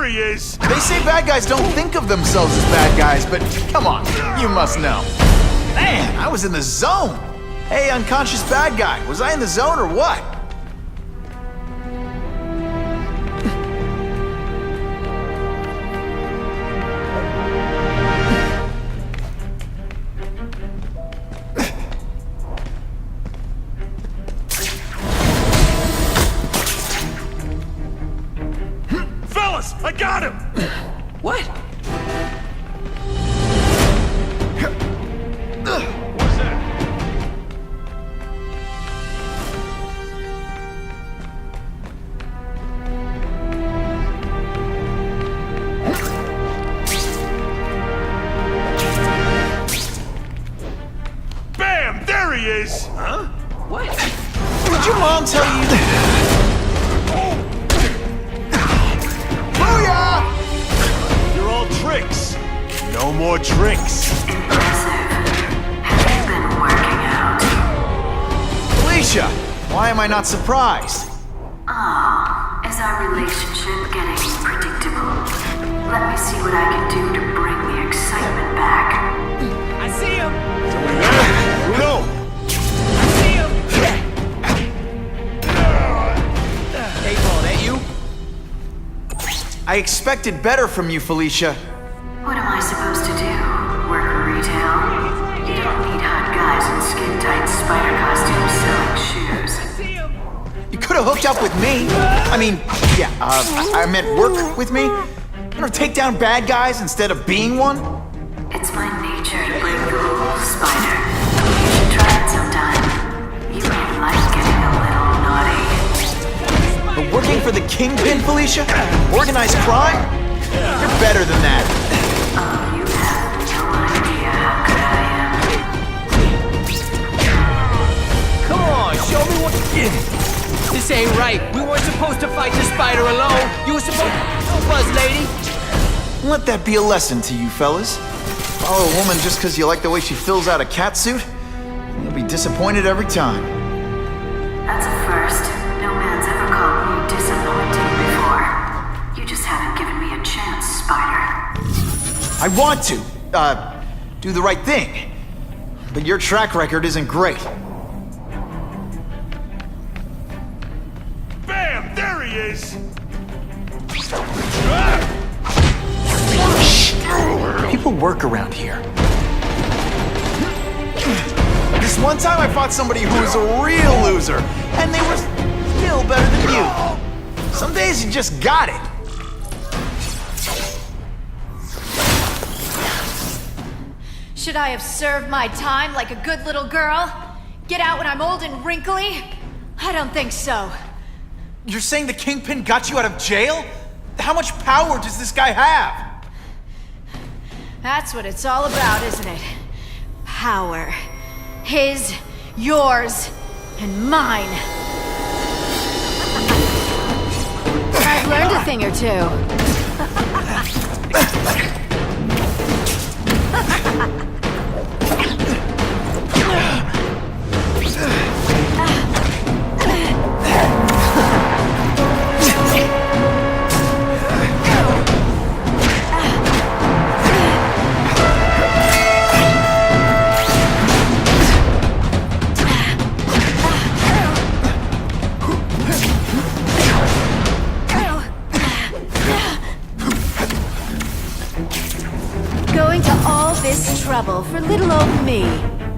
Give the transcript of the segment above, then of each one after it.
there he is! They say bad guys don't think of themselves as bad guys, but come on, you must know. Man, I was in the zone. Hey, unconscious bad guy, was I in the zone or what? Fellas, I got him! What? What's that? Bam! There he is! Huh? What? Did your mom tell you Booyah! You're all tricks. No more tricks. Felicia, why am I not surprised? Is our relationship getting predictable? Let me see what I can do to bring the excitement back. I see him! Somebody there? Bruno! I see him! Hey, Paul, that you? I expected better from you, Felicia. What am I supposed to do? Work retail? You don't need hot guys in skin-tight spider costumes selling shoes. See him! You could have hooked up with me. I mean, yeah, I meant work with me. You know, take down bad guys instead of being one. It's my nature to break the rules, Spider. You should try it sometime. You might like getting a little naughty. But working for the Kingpin, Felicia? Organized crime? You're better than that. Oh, you have no idea how good I am. Come on, show me what you did. This ain't right. We weren't supposed to fight the spider alone. You were supposed to Buzz Lady. Let that be a lesson to you, fellas. Follow a woman just because you like the way she fills out a catsuit? You'll be disappointed every time. That's a first. No man's ever called me disappointing before. You just haven't given me a chance, Spider. I want to, do the right thing. But your track record isn't great. Bam! There he is! People work around here. This one time I fought somebody who was a real loser, and they were still better than you. Some days you just got it. Should I have served my time like a good little girl? Get out when I'm old and wrinkly? I don't think so. You're saying the Kingpin got you out of jail? How much power does this guy have? That's what it's all about, isn't it? Power. His, yours, and mine. I've learned a thing or two. Going to all this trouble for little old me.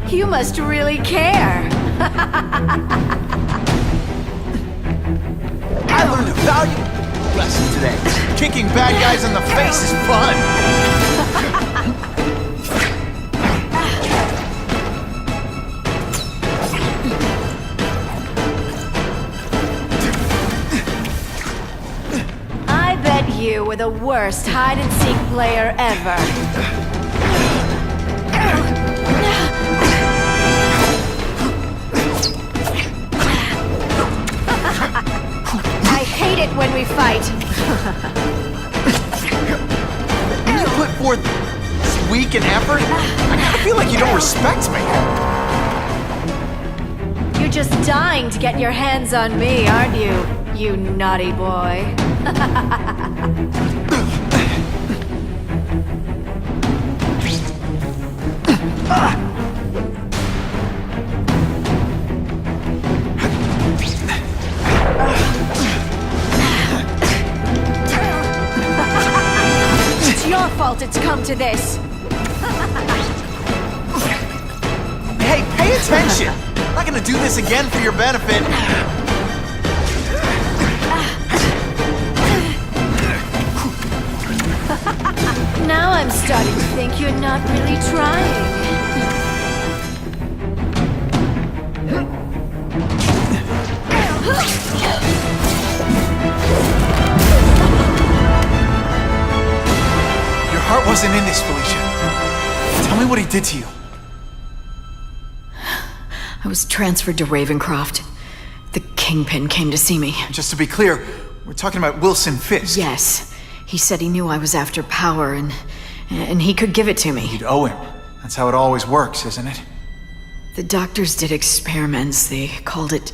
You must really care. I learned a valuable lesson today. Kicking bad guys in the face is fun. I bet you were the worst hide-and-seek player ever. I hate it when we fight. When you put forth this week and effort, I kinda feel like you don't respect me. You're just dying to get your hands on me, aren't you, you naughty boy? It's your fault it's come to this. Hey, pay attention! I'm not gonna do this again for your benefit. Now I'm starting to think you're not really trying. Your heart wasn't in this, Felicia. Tell me what he did to you. I was transferred to Ravencroft. The Kingpin came to see me. Just to be clear, we're talking about Wilson Fisk. Yes. He said he knew I was after power and he could give it to me. You'd owe him. That's how it always works, isn't it? The doctors did experiments. They called it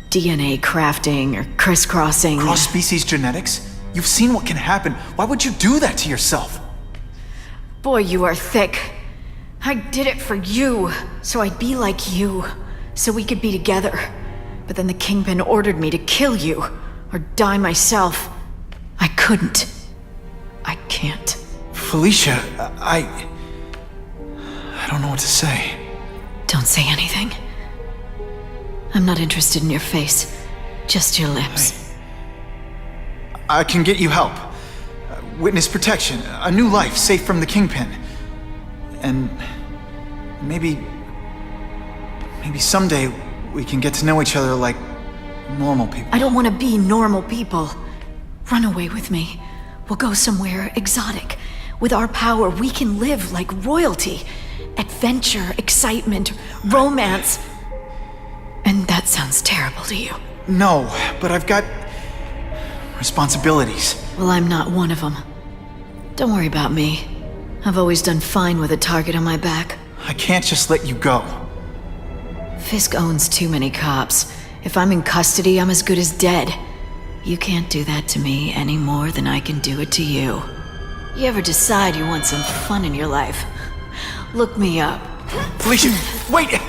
DNA crafting or crisscrossing. Cross-species genetics? You've seen what can happen. Why would you do that to yourself? Boy, you are thick. I did it for you, so I'd be like you, so we could be together. But then the Kingpin ordered me to kill you, or die myself. I couldn't. I can't. Felicia, I don't know what to say. Don't say anything. I'm not interested in your face, just your lips. I can get you help. Witness protection, a new life safe from the Kingpin. And maybe someday we can get to know each other like normal people. I don't want to be normal people. Run away with me. We'll go somewhere exotic. With our power, we can live like royalty. Adventure, excitement, romance. And that sounds terrible to you. No, but I've got responsibilities. Well, I'm not one of them. Don't worry about me. I've always done fine with a target on my back. I can't just let you go. Fisk owns too many cops. If I'm in custody, I'm as good as dead. You can't do that to me any more than I can do it to you. You ever decide you want some fun in your life? Look me up. Felicia, wait!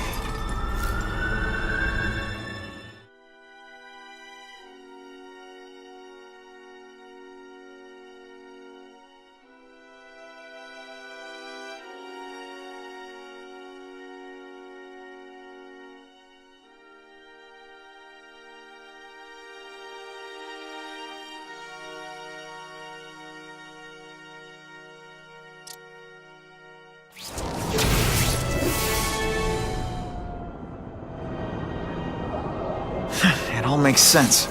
It all makes sense.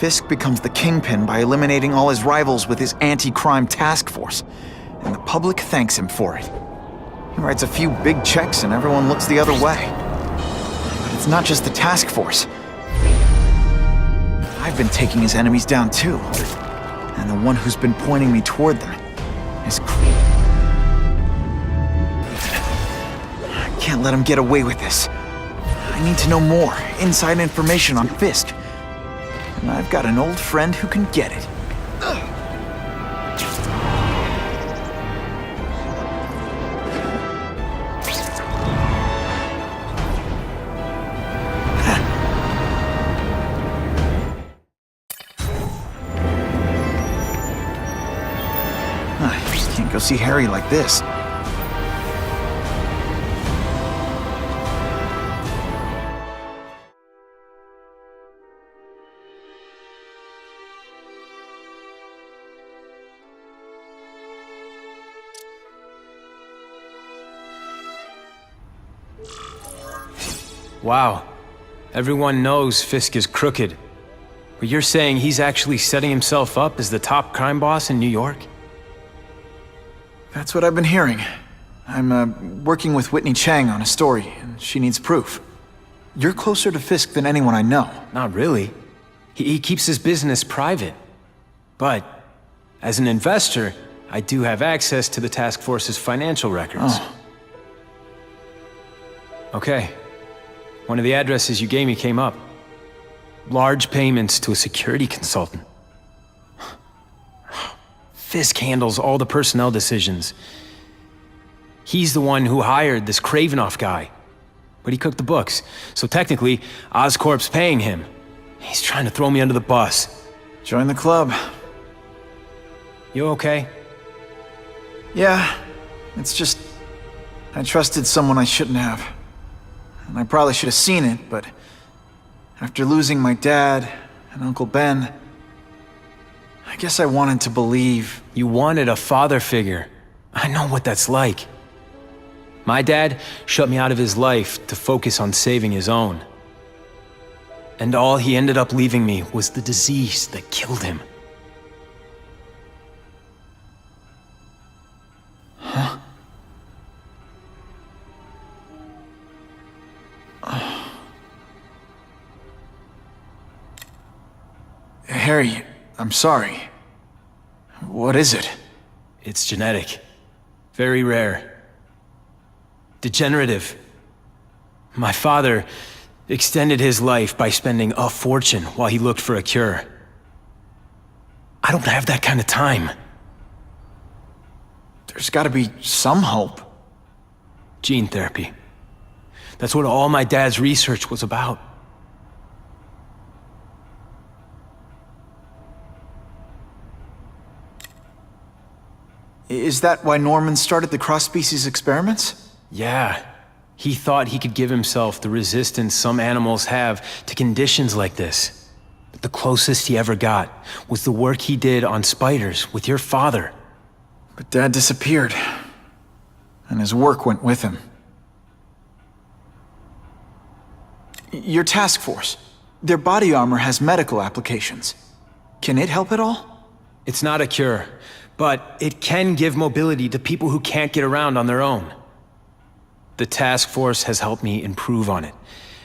Fisk becomes the Kingpin by eliminating all his rivals with his anti-crime task force, and the public thanks him for it. He writes a few big checks and everyone looks the other way. But it's not just the task force. I've been taking his enemies down too, and the one who's been pointing me toward them is... I can't let him get away with this. I need to know more, inside information on Fisk. And I've got an old friend who can get it. Can't go see Harry like this. Wow. Everyone knows Fisk is crooked. But you're saying he's actually setting himself up as the top crime boss in New York? That's what I've been hearing. I'm working with Whitney Chang on a story, and she needs proof. You're closer to Fisk than anyone I know. Not really. He keeps his business private. But, as an investor, I do have access to the task force's financial records. Oh. Okay. One of the addresses you gave me came up. Large payments to a security consultant. Fisk handles all the personnel decisions. He's the one who hired this Kravinoff guy. But he cooked the books, so technically, Oscorp's paying him. He's trying to throw me under the bus. Join the club. You okay? Yeah, it's just... I trusted someone I shouldn't have. And I probably should have seen it, but... after losing my dad and Uncle Ben... I guess I wanted to believe... You wanted a father figure. I know what that's like. My dad shut me out of his life to focus on saving his own. And all he ended up leaving me was the disease that killed him. Huh? Harry, I'm sorry. What is it? It's genetic. Very rare. Degenerative. My father extended his life by spending a fortune while he looked for a cure. I don't have that kind of time. There's gotta be some hope. Gene therapy. That's what all my dad's research was about. Is that why Norman started the cross-species experiments? Yeah. He thought he could give himself the resistance some animals have to conditions like this. But the closest he ever got was the work he did on spiders with your father. But Dad disappeared. And his work went with him. Your task force. Their body armor has medical applications. Can it help at all? It's not a cure, but it can give mobility to people who can't get around on their own. The task force has helped me improve on it,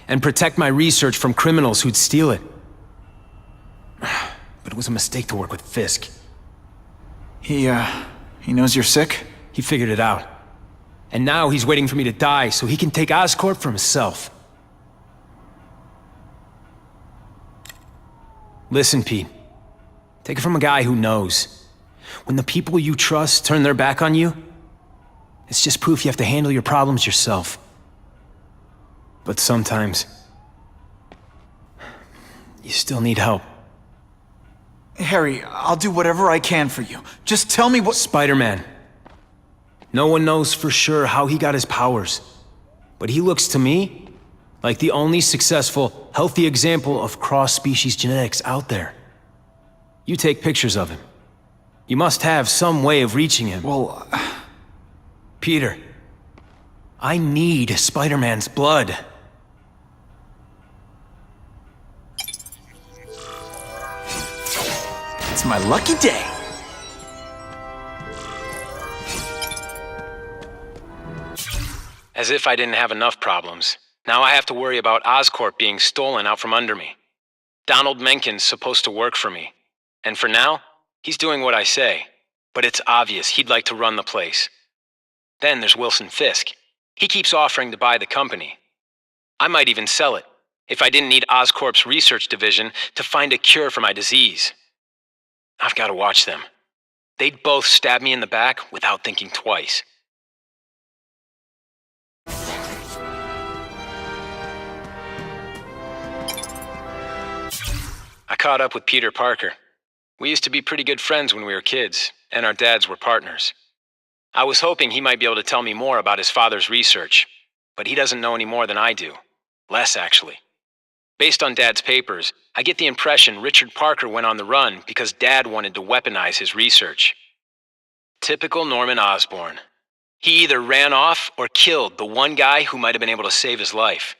and protect my research from criminals who'd steal it. But it was a mistake to work with Fisk. He knows you're sick? He figured it out. And now he's waiting for me to die so he can take Oscorp for himself. Listen, Pete. Take it from a guy who knows. When the people you trust turn their back on you, it's just proof you have to handle your problems yourself. But sometimes, you still need help. Harry, I'll do whatever I can for you. Just tell me what— Spider-Man. No one knows for sure how he got his powers. But he looks to me like the only successful, healthy example of cross-species genetics out there. You take pictures of him. You must have some way of reaching him. Well, Peter, I need Spider-Man's blood. it's my lucky day. As if I didn't have enough problems. Now I have to worry about Oscorp being stolen out from under me. Donald Mencken's supposed to work for me. And for now, he's doing what I say. But it's obvious he'd like to run the place. Then there's Wilson Fisk. He keeps offering to buy the company. I might even sell it, if I didn't need Oscorp's research division to find a cure for my disease. I've got to watch them. They'd both stab me in the back without thinking twice. I caught up with Peter Parker. We used to be pretty good friends when we were kids, and our dads were partners. I was hoping he might be able to tell me more about his father's research, but he doesn't know any more than I do. Less, actually. Based on Dad's papers, I get the impression Richard Parker went on the run because Dad wanted to weaponize his research. Typical Norman Osborn. He either ran off or killed the one guy who might have been able to save his life.